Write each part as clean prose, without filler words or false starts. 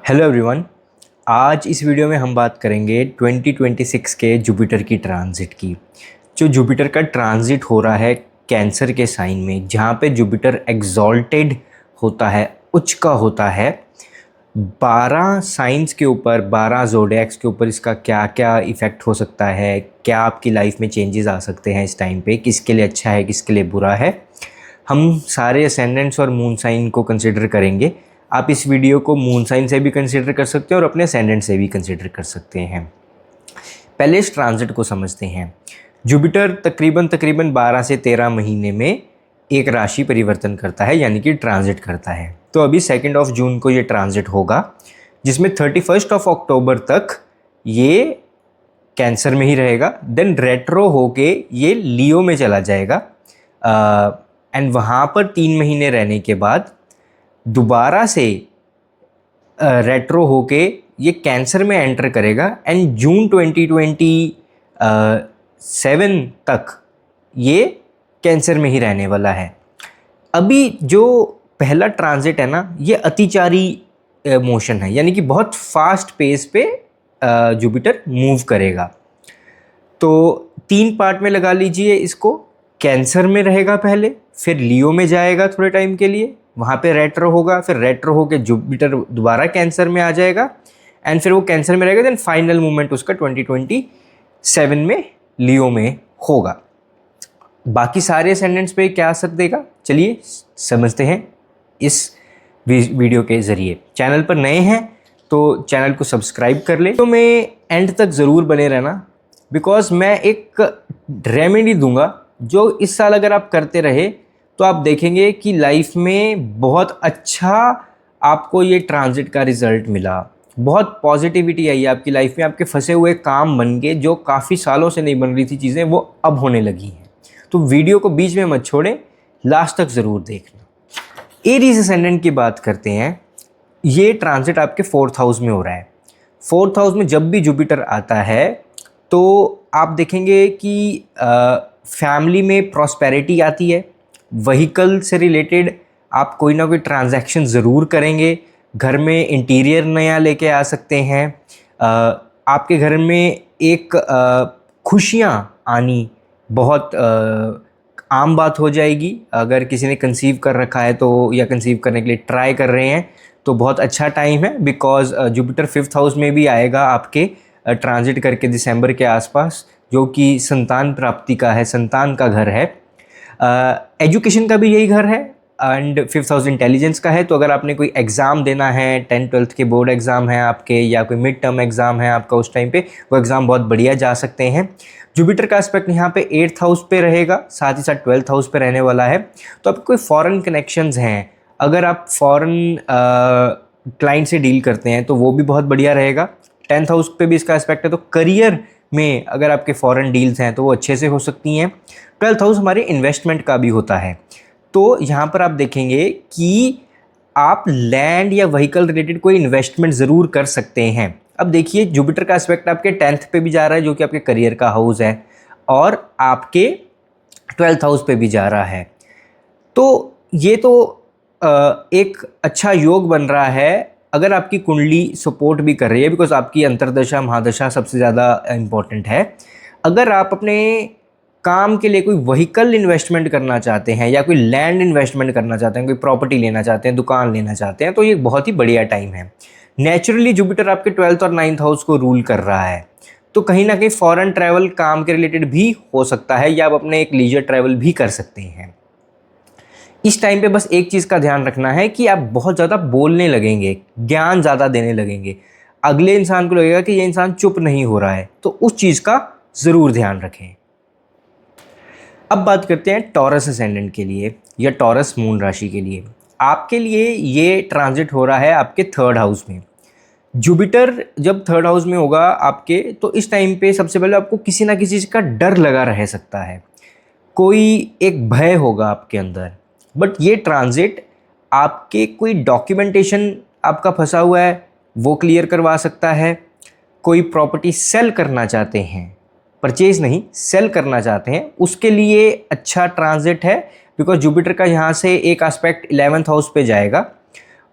Hello everyone. आज इस video में हम बात करेंगे 2026 के जुपिटर की ट्रांजिट की। जो जुपिटर का ट्रांजिट हो रहा है कैंसर के साइन में, जहाँ पे जुपिटर एग्जॉल्टेड होता है, उच्च का होता है। 12 साइंस के ऊपर, 12 ज़ोडिएक्स के ऊपर इसका क्या क्या इफ़ेक्ट हो सकता है, क्या आपकी लाइफ में चेंजेस आ सकते हैं इस टाइम पे, किसके लिए अच्छा है, किसके लिए बुरा है, हम सारे असेंडेंट्स और मून साइन को कंसिडर करेंगे। आप इस वीडियो को मून साइन से भी कंसिडर कर सकते हैं और अपने असेंडेंट से भी कंसिडर कर सकते हैं। पहले इस ट्रांजिट को समझते हैं। जुपिटर तकरीबन 12 से 13 महीने में एक राशि परिवर्तन करता है, यानी कि ट्रांजिट करता है। तो अभी 2 जून को ये ट्रांजिट होगा, जिसमें 31 अक्टूबर तक ये कैंसर में ही रहेगा। देन रेट्रो होके ये लियो में चला जाएगा एंड वहाँ पर 3 महीने रहने के बाद दोबारा से रेट्रो होके ये कैंसर में एंटर करेगा एंड जून 2027 तक ये कैंसर में ही रहने वाला है। अभी जो पहला ट्रांजिट है ना, ये अतिचारी मोशन है, यानी कि बहुत फास्ट पेस पे जुपिटर मूव करेगा। तो 3 पार्ट में लगा लीजिए इसको। कैंसर में रहेगा पहले, फिर लियो में जाएगा थोड़े टाइम के लिए, वहाँ पे रेट्रो होगा, फिर रेट्रो होके जुपिटर दोबारा कैंसर में आ जाएगा एंड फिर वो कैंसर में रहेगा। देन फाइनल मूवमेंट उसका 2027 में लियो में होगा। बाकी सारे असेंडेंट्स पे क्या असर देगा, चलिए समझते हैं इस वीडियो के ज़रिए। चैनल पर नए हैं तो चैनल को सब्सक्राइब कर ले। तो मैं एंड तक ज़रूर बने रहना, बिकॉज मैं एक रेमेडी दूंगा जो इस साल अगर आप करते रहे तो आप देखेंगे कि लाइफ में बहुत अच्छा आपको ये ट्रांजिट का रिज़ल्ट मिला। बहुत पॉजिटिविटी आई आपकी लाइफ में, आपके फंसे हुए काम बन गए, जो काफ़ी सालों से नहीं बन रही थी चीज़ें, वो अब होने लगी हैं। तो वीडियो को बीच में मत छोड़ें, लास्ट तक ज़रूर देखना। एरीज असेंडेंट की बात करते हैं। ये ट्रांजिट आपके 4th हाउस में हो रहा है। 4th हाउस में जब भी जुपिटर आता है तो आप देखेंगे कि फैमिली में प्रॉस्पेरिटी आती है। व्हीकल से रिलेटेड आप कोई ना कोई ट्रांजैक्शन ज़रूर करेंगे। घर में इंटीरियर नया लेके आ सकते हैं। आपके घर में एक खुशियाँ आनी बहुत आम बात हो जाएगी। अगर किसी ने कंसीव कर रखा है तो, या कंसीव करने के लिए ट्राई कर रहे हैं, तो बहुत अच्छा टाइम है। बिकॉज जुपिटर 5th हाउस में भी आएगा आपके ट्रांजिट करके दिसंबर के आसपास, जो कि संतान प्राप्ति का है, संतान का घर है। एजुकेशन का भी यही घर है एंड 5th हाउस इंटेलिजेंस का है। तो अगर आपने कोई एग्ज़ाम देना है, 10th-12th के बोर्ड एग्ज़ाम है आपके, या कोई मिड टर्म एग्ज़ाम है आपका, उस टाइम पे वो एग्ज़ाम बहुत बढ़िया जा सकते हैं। जुपिटर का एस्पेक्ट यहाँ पे 8th हाउस पे रहेगा, साथ ही साथ 12th हाउस पे रहने वाला है। तो आपके कोई फॉरेन कनेक्शंस हैं, अगर आप फॉरेन क्लाइंट से डील करते हैं तो वो भी बहुत बढ़िया रहेगा। 10th हाउस पे भी इसका एस्पेक्ट है, तो करियर में अगर आपके फॉरेन डील्स हैं तो वो अच्छे से हो सकती हैं। 12th हाउस हमारे इन्वेस्टमेंट का भी होता है। तो यहाँ पर आप देखेंगे कि आप लैंड या व्हीकल रिलेटेड कोई इन्वेस्टमेंट ज़रूर कर सकते हैं। अब देखिए, जुपिटर का एस्पेक्ट आपके 10th पे भी जा रहा है, जो कि आपके करियर का हाउस है, और आपके 12th हाउस पे भी जा रहा है। तो ये तो एक अच्छा योग बन रहा है अगर आपकी कुंडली सपोर्ट भी कर रही है, बिकॉज आपकी अंतर्दशा महादशा सबसे ज़्यादा इम्पॉर्टेंट है। अगर आप अपने काम के लिए कोई व्हीकल इन्वेस्टमेंट करना चाहते हैं, या कोई लैंड इन्वेस्टमेंट करना चाहते हैं, कोई प्रॉपर्टी लेना चाहते हैं, दुकान लेना चाहते हैं, तो ये बहुत ही बढ़िया टाइम है। नेचुरली जुपिटर आपके 12th और 9th हाउस को रूल कर रहा है, तो कहीं ना कहीं फॉरेन ट्रैवल काम के रिलेटेड भी हो सकता है, या आप अपने एक लीजर ट्रैवल भी कर सकते हैं। इस टाइम पे बस एक चीज़ का ध्यान रखना है कि आप बहुत ज़्यादा बोलने लगेंगे, ज्ञान ज़्यादा देने लगेंगे, अगले इंसान को लगेगा कि ये इंसान चुप नहीं हो रहा है, तो उस चीज़ का ज़रूर ध्यान रखें। अब बात करते हैं टॉरस असेंडेंट के लिए, या टॉरस मून राशि के लिए। आपके लिए ये ट्रांजिट हो रहा है आपके 3rd हाउस में। जुपिटर जब 3rd हाउस में होगा आपके, तो इस टाइम पे सबसे पहले आपको किसी ना किसी चीज़ का डर लगा रह सकता है, कोई एक भय होगा आपके अंदर। बट ये ट्रांजिट आपके कोई डॉक्यूमेंटेशन आपका फंसा हुआ है वो क्लियर करवा सकता है। कोई प्रॉपर्टी सेल करना चाहते हैं, परचेज नहीं, सेल करना चाहते हैं, उसके लिए अच्छा ट्रांजिट है। बिकॉज जुपिटर का यहाँ से एक एस्पेक्ट 11th हाउस पे जाएगा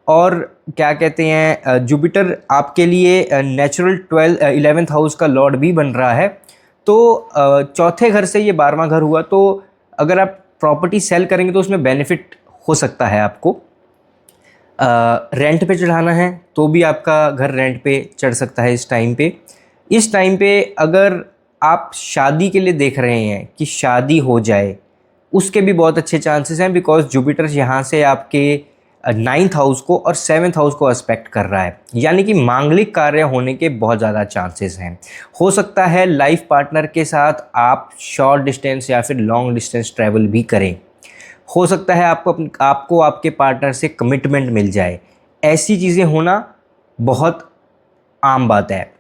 और क्या कहते हैं, जुपिटर आपके लिए नेचुरल 11th हाउस का लॉर्ड भी बन रहा है। तो चौथे घर से ये 12वां घर हुआ, तो अगर आप प्रॉपर्टी सेल करेंगे तो उसमें बेनिफिट हो सकता है आपको। रेंट पे चढ़ाना है तो भी आपका घर रेंट पे चढ़ सकता है इस टाइम पे अगर आप शादी के लिए देख रहे हैं कि शादी हो जाए, उसके भी बहुत अच्छे चांसेस हैं, बिकॉज जुपिटर यहाँ से आपके 9th हाउस को और 7th हाउस को एस्पेक्ट कर रहा है, यानी कि मांगलिक कार्य होने के बहुत ज़्यादा चांसेस हैं। हो सकता है लाइफ पार्टनर के साथ आप शॉर्ट डिस्टेंस या फिर लॉन्ग डिस्टेंस ट्रैवल भी करें। हो सकता है आपको आपके पार्टनर से कमिटमेंट मिल जाए। ऐसी चीज़ें होना बहुत आम बात है।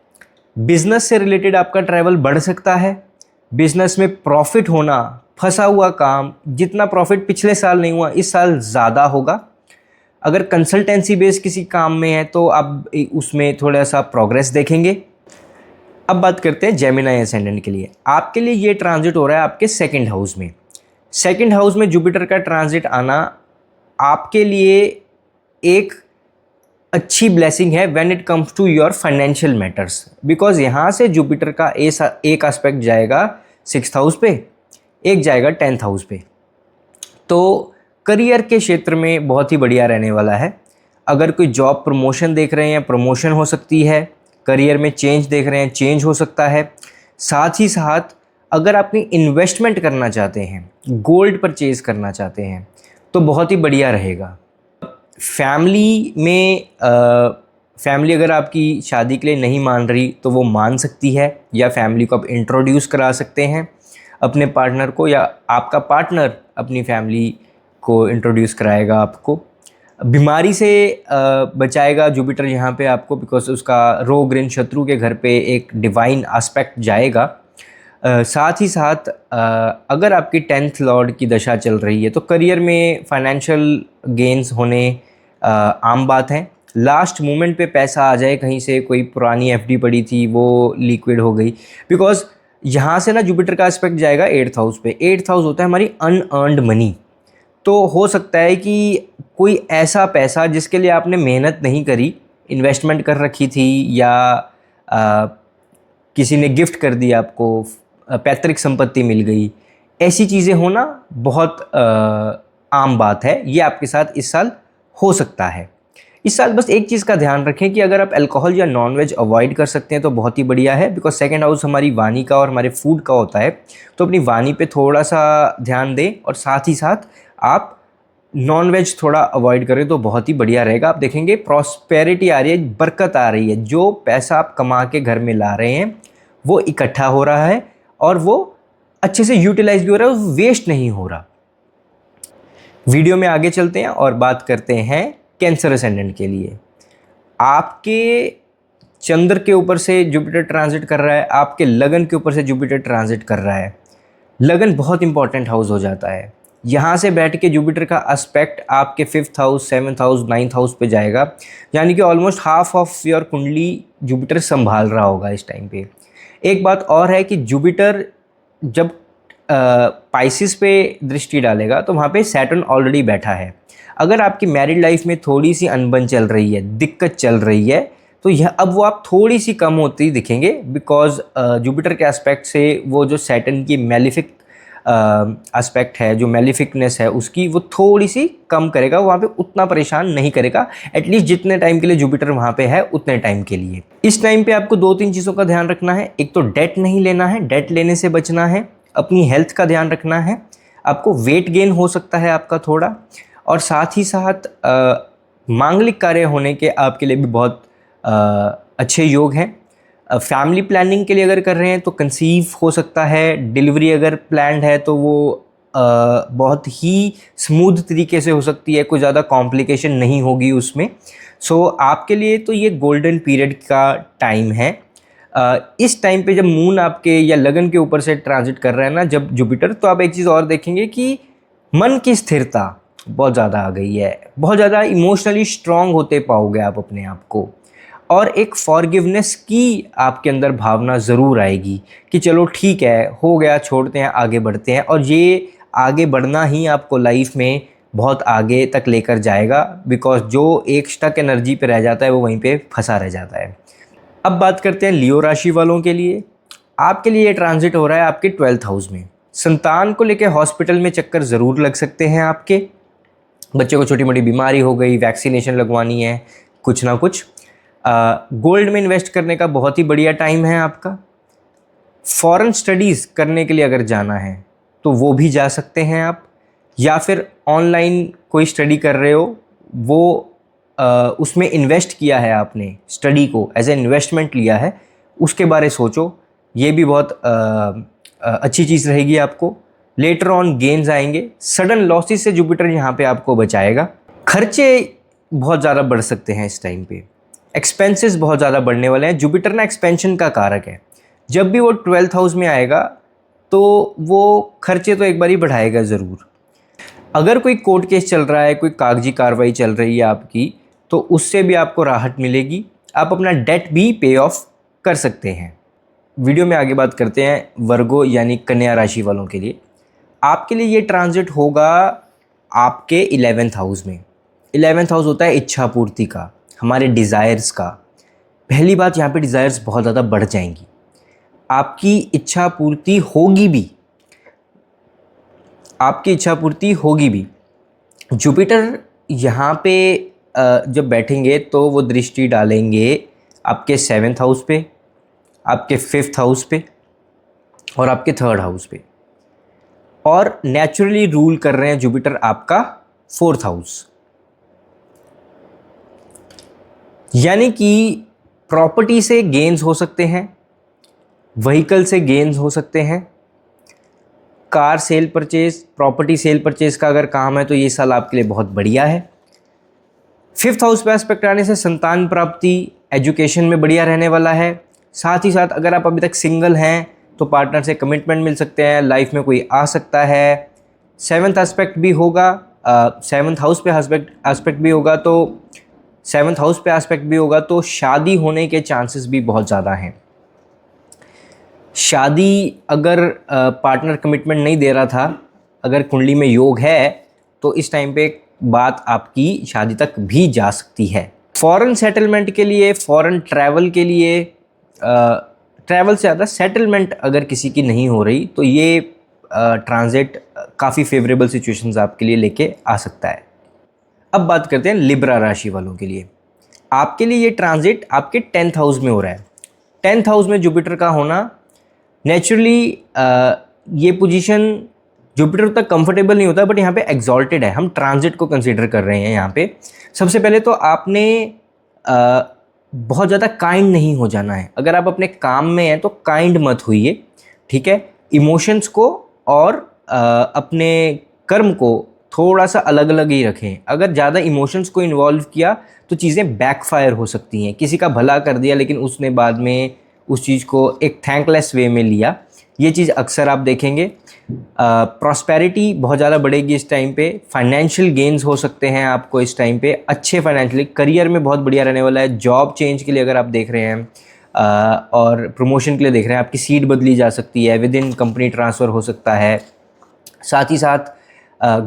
बिजनेस से रिलेटेड आपका ट्रैवल बढ़ सकता है। बिजनेस में प्रॉफिट होना, फंसा हुआ काम, जितना प्रॉफिट पिछले साल नहीं हुआ इस साल ज़्यादा होगा। अगर कंसल्टेंसी बेस्ड किसी काम में है तो आप उसमें थोड़ा सा प्रोग्रेस देखेंगे। अब बात करते हैं जेमिनी असेंडेंट के लिए। आपके लिए ये ट्रांजिट हो रहा है आपके 2nd हाउस में। 2nd हाउस में जुपिटर का ट्रांजिट आना आपके लिए एक अच्छी ब्लेसिंग है when it comes to your financial matters, because यहाँ से जुपिटर का एक एस्पेक्ट जाएगा 6th हाउस पे, एक जाएगा 10th हाउस पे। तो करियर के क्षेत्र में बहुत ही बढ़िया रहने वाला है। अगर कोई जॉब प्रमोशन देख रहे हैं, प्रमोशन हो सकती है। करियर में चेंज देख रहे हैं, चेंज हो सकता है। साथ ही साथ अगर आप इन्वेस्टमेंट करना चाहते हैं, गोल्ड परचेज करना चाहते हैं, तो बहुत ही बढ़िया रहेगा। फैमिली में फैमिली अगर आपकी शादी के लिए नहीं मान रही तो वो मान सकती है, या फैमिली को आप इंट्रोड्यूस करा सकते हैं अपने पार्टनर को, या आपका पार्टनर अपनी फैमिली को इंट्रोड्यूस कराएगा आपको। बीमारी से बचाएगा जुपिटर यहाँ पे आपको, बिकॉज उसका रोग ऋण शत्रु के घर पे एक डिवाइन एस्पेक्ट जाएगा। साथ ही साथ अगर आपकी 10th लॉर्ड की दशा चल रही है तो करियर में फाइनेंशियल गेन्स होने आम बात है। लास्ट मोमेंट पे पैसा आ जाए कहीं से, कोई पुरानी एफडी पड़ी थी वो लिक्विड हो गई, बिकॉज यहाँ से ना जुपिटर का एस्पेक्ट जाएगा 8th हाउस पे। 8th हाउस होता है हमारी अनअर्नड मनी। तो हो सकता है कि कोई ऐसा पैसा जिसके लिए आपने मेहनत नहीं करी, इन्वेस्टमेंट कर रखी थी, या किसी ने गिफ्ट कर दिया आपको, पैतृक संपत्ति मिल गई, ऐसी चीज़ें होना बहुत आम बात है। ये आपके साथ इस साल हो सकता है। इस साल बस एक चीज़ का ध्यान रखें कि अगर आप अल्कोहल या नॉनवेज अवॉइड कर सकते हैं तो बहुत ही बढ़िया है, बिकॉज 2nd हाउस हमारी वाणी का और हमारे फूड का होता है। तो अपनी वाणी पे थोड़ा सा ध्यान दें, और साथ ही साथ आप नॉनवेज थोड़ा अवॉइड करें तो बहुत ही बढ़िया रहेगा। आप देखेंगे प्रॉस्पेरिटी आ रही है, बरकत आ रही है। जो पैसा आप कमा के घर में ला रहे हैं वो इकट्ठा हो रहा है और वो अच्छे से यूटिलाइज भी हो रहा है, वेस्ट नहीं हो रहा। वीडियो में आगे चलते हैं और बात करते हैं कैंसर असेंडेंट के लिए। आपके चंद्र के ऊपर से जुपिटर ट्रांजिट कर रहा है, आपके लगन के ऊपर से जुपिटर ट्रांजिट कर रहा है। लगन बहुत इंपॉर्टेंट हाउस हो जाता है। यहाँ से बैठ के जुपिटर का एस्पेक्ट आपके 5th house, 7th house, 9th house पे जाएगा, यानी कि ऑलमोस्ट हाफ ऑफ योर कुंडली जुपिटर संभाल रहा होगा इस टाइम पे। एक बात और है कि जुपिटर जब पाइसिस पे दृष्टि डालेगा तो वहाँ पे सैटर्न ऑलरेडी बैठा है। अगर आपकी मैरिड लाइफ में थोड़ी सी अनबन चल रही है, दिक्कत चल रही है, तो यह अब वो आप थोड़ी सी कम होती दिखेंगे, बिकॉज जुपिटर के एस्पेक्ट से वो जो सैटर्न की मेलिफिक एस्पेक्ट है, जो मेलिफिकनेस है उसकी, वो थोड़ी सी कम करेगा। वहाँ पे उतना परेशान नहीं करेगा, एटलीस्ट जितने टाइम के लिए जुपिटर वहाँ पे है उतने टाइम के लिए। इस टाइम पे आपको 2-3 चीज़ों का ध्यान रखना है। एक तो डेट नहीं लेना है, डेट लेने से बचना है। अपनी हेल्थ का ध्यान रखना है। आपको वेट गेन हो सकता है आपका थोड़ा, और साथ ही साथ मांगलिक कार्य होने के आपके लिए भी बहुत अच्छे योग हैं। फैमिली प्लानिंग के लिए अगर कर रहे हैं तो कंसीव हो सकता है। डिलीवरी अगर प्लान्ड है तो वो बहुत ही स्मूथ तरीके से हो सकती है, कोई ज़्यादा कॉम्प्लिकेशन नहीं होगी उसमें। सो आपके लिए तो ये गोल्डन पीरियड का टाइम है। इस टाइम पे जब मून आपके या लगन के ऊपर से ट्रांजिट कर रहा है ना जब जुपिटर, तो आप एक चीज़ और देखेंगे कि मन की स्थिरता बहुत ज़्यादा आ गई है। बहुत ज़्यादा इमोशनली स्ट्रांग होते पाओगे आप अपने आप को, और एक फॉरगिवनेस की आपके अंदर भावना ज़रूर आएगी कि चलो ठीक है, हो गया, छोड़ते हैं, आगे बढ़ते हैं। और ये आगे बढ़ना ही आपको लाइफ में बहुत आगे तक लेकर जाएगा, बिकॉज जो एक स्टक एनर्जी पे रह जाता है वो वहीं पे फंसा रह जाता है। अब बात करते हैं लियो राशि वालों के लिए। आपके लिए ये ट्रांजिट हो रहा है आपके 12th हाउस में। संतान को लेकर हॉस्पिटल में चक्कर ज़रूर लग सकते हैं आपके। बच्चे को छोटी मोटी बीमारी हो गई, वैक्सीनेशन लगवानी है, कुछ ना कुछ। गोल्ड में इन्वेस्ट करने का बहुत ही बढ़िया टाइम है आपका। फॉरेन स्टडीज़ करने के लिए अगर जाना है तो वो भी जा सकते हैं आप, या फिर ऑनलाइन कोई स्टडी कर रहे हो, वो उसमें इन्वेस्ट किया है आपने, स्टडी को एज ए इन्वेस्टमेंट लिया है, उसके बारे सोचो। ये भी बहुत अच्छी चीज़ रहेगी आपको। लेटर ऑन गेन्स आएंगे। सडन लॉसेस से जुपिटर यहाँ पे आपको बचाएगा। खर्चे बहुत ज़्यादा बढ़ सकते हैं इस टाइम पे, एक्सपेंसेस बहुत ज़्यादा बढ़ने वाले हैं। जुपिटर ना एक्सपेंशन का कारक है। जब भी वो 12th हाउस में आएगा तो वो खर्चे तो एक बार ही बढ़ाएगा ज़रूर। अगर कोई कोर्ट केस चल रहा है, कोई कागजी कार्रवाई चल रही है आपकी, तो उससे भी आपको राहत मिलेगी। आप अपना डेट भी पे ऑफ कर सकते हैं। वीडियो में आगे बात करते हैं वर्गो यानी कन्या राशि वालों के लिए। आपके लिए ये ट्रांजिट होगा आपके 11th हाउस में। 11th हाउस होता है इच्छा पूर्ति का, हमारे डिज़ायर्स का। पहली बात, यहाँ पे डिज़ायर्स बहुत ज़्यादा बढ़ जाएंगी, आपकी इच्छा पूर्ति होगी भी, आपकी इच्छा पूर्ति होगी भी। जुपिटर यहाँ पे जब बैठेंगे तो वो दृष्टि डालेंगे आपके 7th हाउस पे, आपके 5th हाउस पे और आपके 3rd हाउस पे, और नेचुरली रूल कर रहे हैं जुपिटर आपका 4th हाउस। यानी कि प्रॉपर्टी से गेन्स हो सकते हैं, व्हीकल से गेन्स हो सकते हैं, car cell purchase, property cell purchase का अगर काम है तो ये साल आपके लिए बहुत बढ़िया है। 5th हाउस पे एस्पेक्ट आने से संतान प्राप्ति, एजुकेशन में बढ़िया रहने वाला है। साथ ही साथ अगर आप अभी तक सिंगल हैं तो पार्टनर से कमिटमेंट मिल सकते हैं, लाइफ में कोई आ सकता है। 7th एस्पेक्ट भी होगा, 7th हाउस पे एस्पेक्ट भी होगा, तो 7th हाउस पे एस्पेक्ट भी होगा तो शादी होने के चांसेस भी बहुत ज़्यादा हैं। शादी अगर पार्टनर कमिटमेंट नहीं दे रहा था, अगर कुंडली में योग है तो इस टाइम पे बात आपकी शादी तक भी जा सकती है। फॉरेन सेटलमेंट के लिए, फॉरेन ट्रैवल के लिए, ट्रैवल से ज़्यादा सेटलमेंट अगर किसी की नहीं हो रही तो ये ट्रांजिट काफ़ी फेवरेबल सिचुएशंस आपके लिए लेके आ सकता है। अब बात करते हैं लिब्रा राशि वालों के लिए। आपके लिए ये ट्रांजिट आपके 10th हाउस में हो रहा है। 10th हाउस में जुपिटर का होना नेचुरली, ये पोजीशन जुपिटर तक कंफर्टेबल नहीं होता, बट यहाँ पे एग्जॉल्टेड है। हम ट्रांजिट को कंसीडर कर रहे हैं यहाँ पे। सबसे पहले तो आपने बहुत ज़्यादा काइंड नहीं हो जाना है। अगर आप अपने काम में हैं तो काइंड मत होइए, ठीक है। इमोशंस को और अपने कर्म को थोड़ा सा अलग अलग ही रखें। अगर ज़्यादा इमोशंस को इन्वॉल्व किया तो चीज़ें बैकफायर हो सकती हैं। किसी का भला कर दिया लेकिन उसने बाद में उस चीज़ को एक थैंकलेस वे में लिया, ये चीज़ अक्सर आप देखेंगे। प्रॉस्पेरिटी बहुत ज़्यादा बढ़ेगी इस टाइम पे। फाइनेंशियल गेन्स हो सकते हैं आपको इस टाइम पे, अच्छे फाइनेंशियली। करियर में बहुत बढ़िया रहने वाला है। जॉब चेंज के लिए अगर आप देख रहे हैं और प्रमोशन के लिए देख रहे हैं, आपकी सीट बदली जा सकती है, विद इन कंपनी ट्रांसफ़र हो सकता है। साथ ही साथ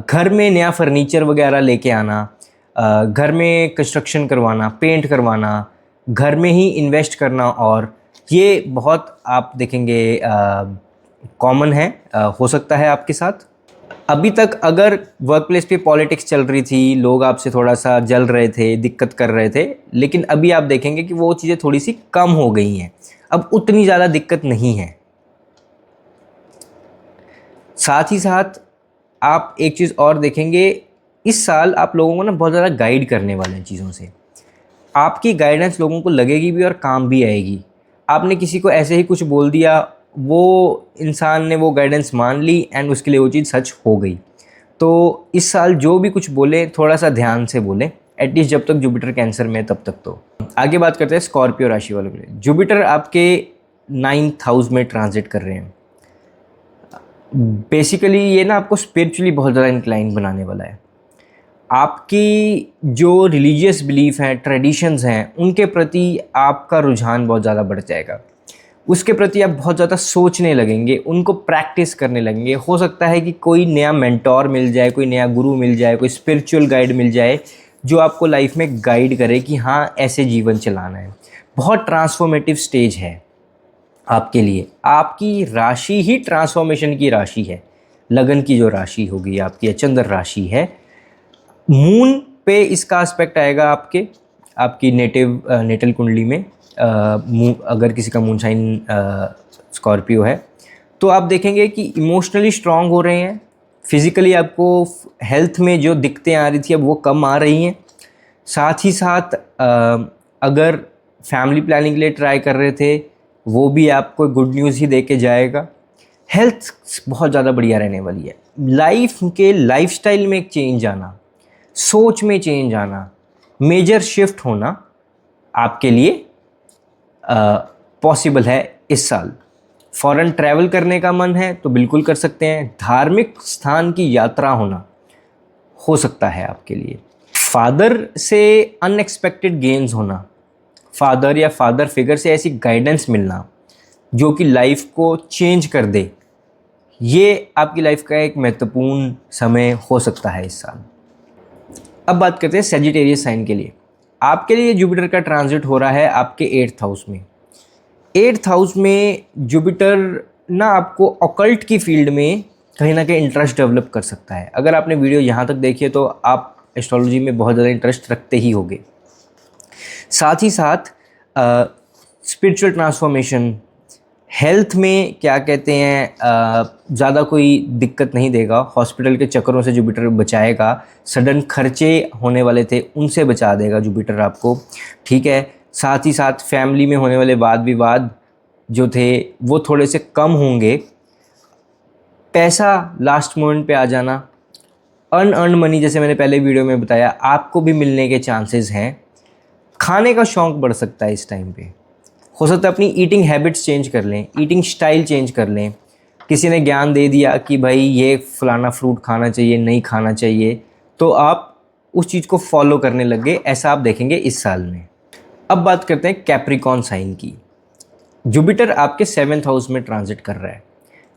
घर में नया फर्नीचर वगैरह लेके आना, घर में कंस्ट्रक्शन करवाना, पेंट करवाना, घर में ही इन्वेस्ट करना, और ये बहुत आप देखेंगे कॉमन है, हो सकता है आपके साथ। अभी तक अगर वर्क प्लेस पे पॉलिटिक्स चल रही थी, लोग आपसे थोड़ा सा जल रहे थे, दिक्कत कर रहे थे, लेकिन अभी आप देखेंगे कि वो चीज़ें थोड़ी सी कम हो गई हैं। अब उतनी ज़्यादा दिक्कत नहीं है। साथ ही साथ आप एक चीज़ और देखेंगे, इस साल आप लोगों को ना बहुत ज़्यादा गाइड करने वाले हैं चीज़ों से। आपकी गाइडेंस लोगों को लगेगी भी और काम भी आएगी। आपने किसी को ऐसे ही कुछ बोल दिया, वो इंसान ने वो गाइडेंस मान ली एंड उसके लिए वो चीज़ सच हो गई। तो इस साल जो भी कुछ बोले थोड़ा सा ध्यान से बोलें, एटलीस्ट जब तक जुपिटर कैंसर में है तब तक। तो आगे बात करते हैं स्कॉर्पियो राशि वालों के लिए। जुपिटर आपके 9th हाउस में ट्रांजिट कर रहे हैं। बेसिकली ये ना आपको स्पिरिचुअली बहुत ज़्यादा इंक्लाइन बनाने वाला है। आपकी जो रिलीजियस बिलीफ हैं, ट्रेडिशंस हैं, उनके प्रति आपका रुझान बहुत ज़्यादा बढ़ जाएगा। उसके प्रति आप बहुत ज़्यादा सोचने लगेंगे, उनको प्रैक्टिस करने लगेंगे। हो सकता है कि कोई नया मेंटोर मिल जाए, कोई नया गुरु मिल जाए, कोई स्पिरिचुअल गाइड मिल जाए जो आपको लाइफ में गाइड करे कि हाँ ऐसे जीवन चलाना है। बहुत ट्रांसफॉर्मेटिव स्टेज है आपके लिए। आपकी राशि ही ट्रांसफॉर्मेशन की राशि है। लगन की जो राशि होगी आपकी, चंद्र राशि है। मून पे इसका एस्पेक्ट आएगा आपकी नेटल कुंडली में। अगर किसी का मून साइन स्कॉर्पियो है तो आप देखेंगे कि इमोशनली स्ट्रांग हो रहे हैं। फिज़िकली आपको हेल्थ में जो दिक्कतें आ रही थी अब वो कम आ रही हैं। साथ ही साथ अगर फैमिली प्लानिंग के लिए ट्राई कर रहे थे वो भी आपको गुड न्यूज़ ही दे के जाएगा। हेल्थ बहुत ज़्यादा बढ़िया रहने वाली है। लाइफ के लाइफस्टाइल में एक चेंज आना, सोच में चेंज आना, मेजर शिफ्ट होना आपके लिए पॉसिबल है इस साल। फॉरेन ट्रैवल करने का मन है तो बिल्कुल कर सकते हैं। धार्मिक स्थान की यात्रा होना हो सकता है आपके लिए। फादर से अनएक्सपेक्टेड गेन्स होना, फादर या फादर फिगर से ऐसी गाइडेंस मिलना जो कि लाइफ को चेंज कर दे, ये आपकी लाइफ का एक महत्वपूर्ण समय हो सकता है इस साल। अब बात करते हैं सैजिटेरियस साइन के लिए। आपके लिए जुपिटर का ट्रांजिट हो रहा है आपके 8th हाउस में। 8th हाउस में जुपिटर ना आपको ऑकल्ट की फील्ड में कहीं ना कहीं इंटरेस्ट डेवलप कर सकता है। अगर आपने वीडियो यहाँ तक देखी है तो आप एस्ट्रोलॉजी में बहुत ज़्यादा इंटरेस्ट रखते ही होंगे। साथ ही साथ स्पिरिचुअल ट्रांसफॉर्मेशन, हेल्थ में क्या कहते हैं, ज़्यादा कोई दिक्कत नहीं देगा। हॉस्पिटल के चक्करों से जुपिटर बचाएगा। सडन खर्चे होने वाले थे उनसे बचा देगा जुपिटर आपको, ठीक है। साथ ही साथ फैमिली में होने वाले वाद विवाद जो थे वो थोड़े से कम होंगे। पैसा लास्ट मोमेंट पे आ जाना, अनअर्न मनी जैसे मैंने पहले वीडियो में बताया आपको भी मिलने के चांसेस हैं। खाने का शौक़ बढ़ सकता है इस टाइम पे। हो सकता है अपनी ईटिंग हैबिट्स चेंज कर लें, ईटिंग स्टाइल चेंज कर लें। किसी ने ज्ञान दे दिया कि भाई ये फलाना फ्रूट खाना चाहिए, नहीं खाना चाहिए, तो आप उस चीज़ को फॉलो करने लग गए। ऐसा आप देखेंगे इस साल में। अब बात करते हैं कैप्रिकॉन साइन की। जुपिटर आपके 7th हाउस में ट्रांजिट कर रहा है।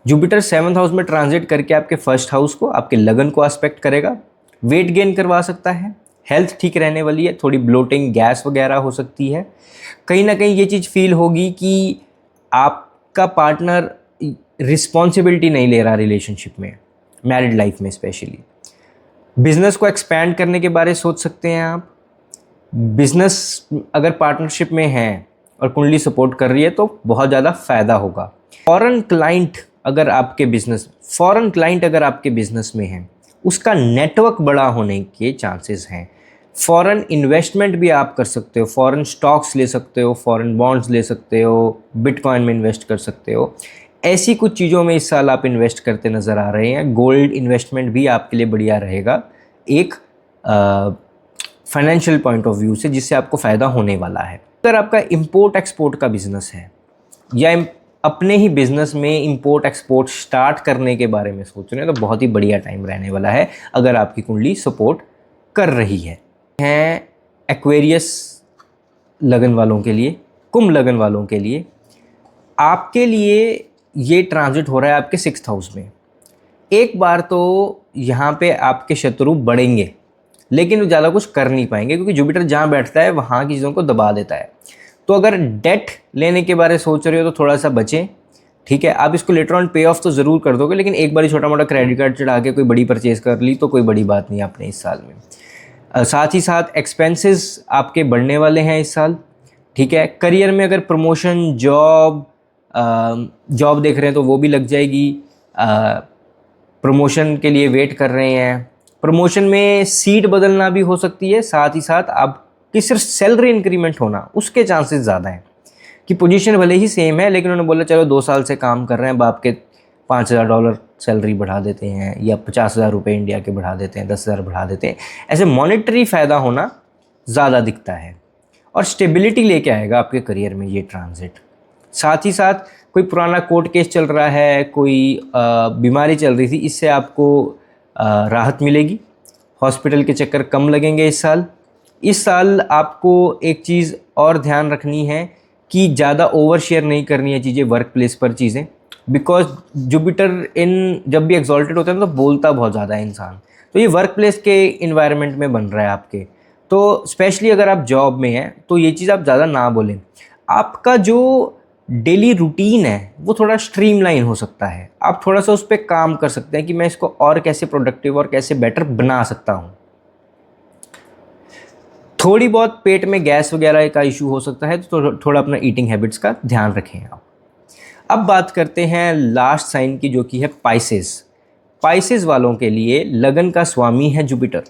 जुपिटर 7th हाउस में ट्रांजिट करके आपके 1st हाउस को, आपके लगन को एस्पेक्ट करेगा। वेट गेन करवा सकता है। हेल्थ ठीक रहने वाली है। थोड़ी ब्लोटिंग, गैस वगैरह हो सकती है। कहीं ना कहीं ये चीज़ फील होगी कि आपका पार्टनर रिस्पॉन्सिबिलिटी नहीं ले रहा रिलेशनशिप में, मैरिड लाइफ में स्पेशली। बिजनेस को एक्सपैंड करने के बारे में सोच सकते हैं आप। बिजनेस अगर पार्टनरशिप में है और कुंडली सपोर्ट कर रही है तो बहुत ज़्यादा फ़ायदा होगा। फॉरेन क्लाइंट अगर आपके बिजनेस में है, उसका नेटवर्क बड़ा होने के चांसेस हैं। फॉरेन इन्वेस्टमेंट भी आप कर सकते हो। फॉरेन स्टॉक्स ले सकते हो, फॉरेन बॉन्ड्स ले सकते हो, बिटकॉइन में इन्वेस्ट कर सकते हो। ऐसी कुछ चीज़ों में इस साल आप इन्वेस्ट करते नज़र आ रहे हैं। गोल्ड इन्वेस्टमेंट भी आपके लिए बढ़िया रहेगा एक फाइनेंशियल पॉइंट ऑफ व्यू से, जिससे आपको फ़ायदा होने वाला है। अगर आपका इंपोर्ट एक्सपोर्ट का बिजनेस है या अपने ही बिजनेस में इंपोर्ट एक्सपोर्ट स्टार्ट करने के बारे में सोच रहे हैं तो बहुत ही बढ़िया टाइम रहने वाला है अगर आपकी कुंडली सपोर्ट कर रही है। एक्वेरियस लगन वालों के लिए, कुंभ लगन वालों के लिए, आपके लिए ये ट्रांजिट हो रहा है आपके 6th हाउस में। एक बार तो यहाँ पे आपके शत्रु बढ़ेंगे लेकिन वो ज़्यादा कुछ कर नहीं पाएंगे, क्योंकि जुपिटर जहाँ बैठता है वहाँ की चीज़ों को दबा देता है। तो अगर डेट लेने के बारे में सोच रहे हो तो थोड़ा सा बचें, ठीक है। आप इसको लेटर ऑन पे ऑफ तो ज़रूर कर दोगे, लेकिन एक बार ही छोटा मोटा क्रेडिट कार्ड चढ़ा के कोई बड़ी परचेज़ कर ली तो कोई बड़ी बात नहीं आपने इस साल में। साथ ही साथ एक्सपेंसेस आपके बढ़ने वाले हैं इस साल, ठीक है। करियर में अगर प्रमोशन, जॉब देख रहे हैं तो वो भी लग जाएगी। प्रमोशन के लिए वेट कर रहे हैं, प्रमोशन में सीट बदलना भी हो सकती है। साथ ही साथ आपकी सिर्फ सैलरी इंक्रीमेंट होना, उसके चांसेस ज़्यादा हैं कि पोजीशन भले ही सेम है लेकिन उन्होंने बोला चलो 2 साल से काम कर रहे हैं, बाप के $5,000 सैलरी बढ़ा देते हैं या 50,000 रुपये इंडिया के बढ़ा देते हैं, 10,000 बढ़ा देते हैं। ऐसे मॉनेटरी फ़ायदा होना ज़्यादा दिखता है और स्टेबिलिटी लेके आएगा आपके करियर में ये ट्रांजिट। साथ ही साथ कोई पुराना कोर्ट केस चल रहा है, कोई बीमारी चल रही थी, इससे आपको राहत मिलेगी। हॉस्पिटल के चक्कर कम लगेंगे इस साल। इस साल आपको एक चीज़ और ध्यान रखनी है कि ज़्यादा ओवर शेयर नहीं करनी है चीज़ें वर्क प्लेस पर चीज़ें, बिकॉज जुपिटर इन जब भी एक्सॉल्टेड होता है तो बोलता बहुत ज़्यादा है इंसान। तो ये वर्क प्लेस के इन्वायरमेंट में बन रहा है आपके, तो स्पेशली अगर आप जॉब में हैं तो ये चीज़ आप ज़्यादा ना बोलें। आपका जो डेली रूटीन है वो थोड़ा स्ट्रीमलाइन हो सकता है, आप थोड़ा सा उस पर काम कर सकते हैं कि मैं इसको और कैसे प्रोडक्टिव और कैसे बेटर बना सकता हूँ। थोड़ी बहुत पेट में गैस वगैरह का इशू हो सकता है, तो थोड़ा अपना ईटिंग हैबिट्स का ध्यान रखें आप। अब बात करते हैं लास्ट साइन की, जो कि है पाइसेस। पाइसेस वालों के लिए लगन का स्वामी है जुपिटर,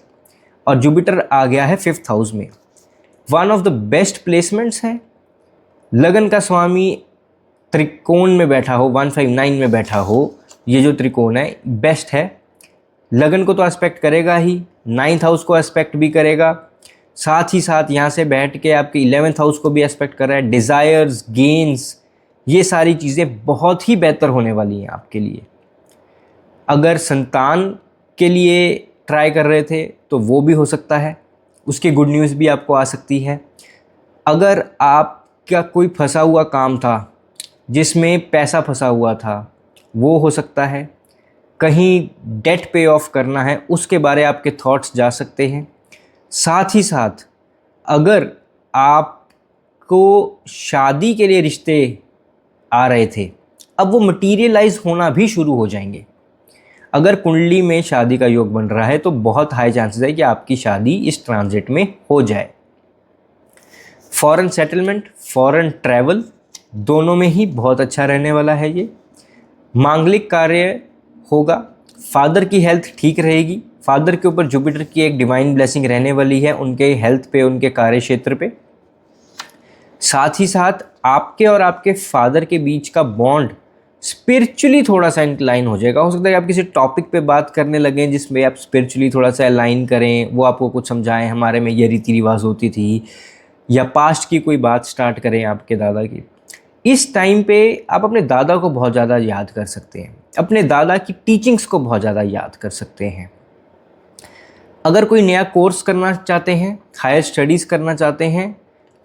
और जुपिटर आ गया है 5th हाउस में। One of the best placements है। लगन का स्वामी त्रिकोण में बैठा हो, 159 में बैठा हो, ये जो त्रिकोण है बेस्ट है। लगन को तो एस्पेक्ट करेगा ही, 9th हाउस को एस्पेक्ट भी करेगा, साथ ही साथ यहाँ से बैठ के आपके 11th हाउस को भी एस्पेक्ट कर रहा है। डिज़ायर्स, गेन्स, ये सारी चीज़ें बहुत ही बेहतर होने वाली हैं आपके लिए। अगर संतान के लिए ट्राई कर रहे थे तो वो भी हो सकता है, उसकी गुड न्यूज़ भी आपको आ सकती है। अगर आपका कोई फंसा हुआ काम था जिसमें पैसा फंसा हुआ था, वो हो सकता है। कहीं डेट पे ऑफ करना है, उसके बारे आपके थॉट्स जा सकते हैं। साथ ही साथ अगर आपको शादी के लिए रिश्ते आ रहे थे, अब वो मटीरियलाइज होना भी शुरू हो जाएंगे। अगर कुंडली में शादी का योग बन रहा है तो बहुत हाई चांसेस है कि आपकी शादी इस ट्रांजिट में हो जाए। फॉरेन सेटलमेंट, फॉरेन ट्रैवल, दोनों में ही बहुत अच्छा रहने वाला है ये। मांगलिक कार्य होगा, फादर की हेल्थ ठीक रहेगी। फादर के ऊपर जुपिटर की एक डिवाइन ब्लेसिंग रहने वाली है, उनके हेल्थ पे, उनके कार्य क्षेत्र पे। साथ ही साथ आपके और आपके फादर के बीच का बॉन्ड स्पिरिचुअली थोड़ा सा इंक्लाइन हो जाएगा। हो सकता है कि आप किसी टॉपिक पे बात करने लगें जिसमें आप स्पिरिचुअली थोड़ा सा अलाइन करें, वो आपको कुछ समझाएं, हमारे में ये रीति रिवाज होती थी, या पास्ट की कोई बात स्टार्ट करें आपके दादा की। इस टाइम पे आप अपने दादा को बहुत ज़्यादा याद कर सकते हैं, अपने दादा की टीचिंग्स को बहुत ज़्यादा याद कर सकते हैं। अगर कोई नया कोर्स करना चाहते हैं, हायर स्टडीज़ करना चाहते हैं,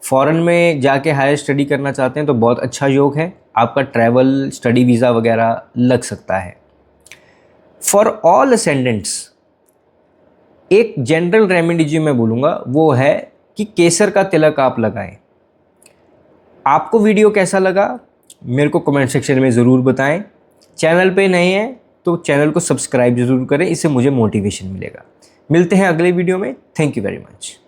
फॉरेन में जाके हायर स्टडी करना चाहते हैं, तो बहुत अच्छा योग है। आपका ट्रैवल, स्टडी वीज़ा वगैरह लग सकता है। फॉर ऑल असेंडेंट्स एक जनरल रेमेडी जो मैं बोलूँगा वो है कि केसर का तिलक आप लगाएं। आपको वीडियो कैसा लगा मेरे को कमेंट सेक्शन में ज़रूर बताएं। चैनल पे नए हैं तो चैनल को सब्सक्राइब ज़रूर करें, इससे मुझे मोटिवेशन मिलेगा। मिलते हैं अगले वीडियो में। Thank you very much.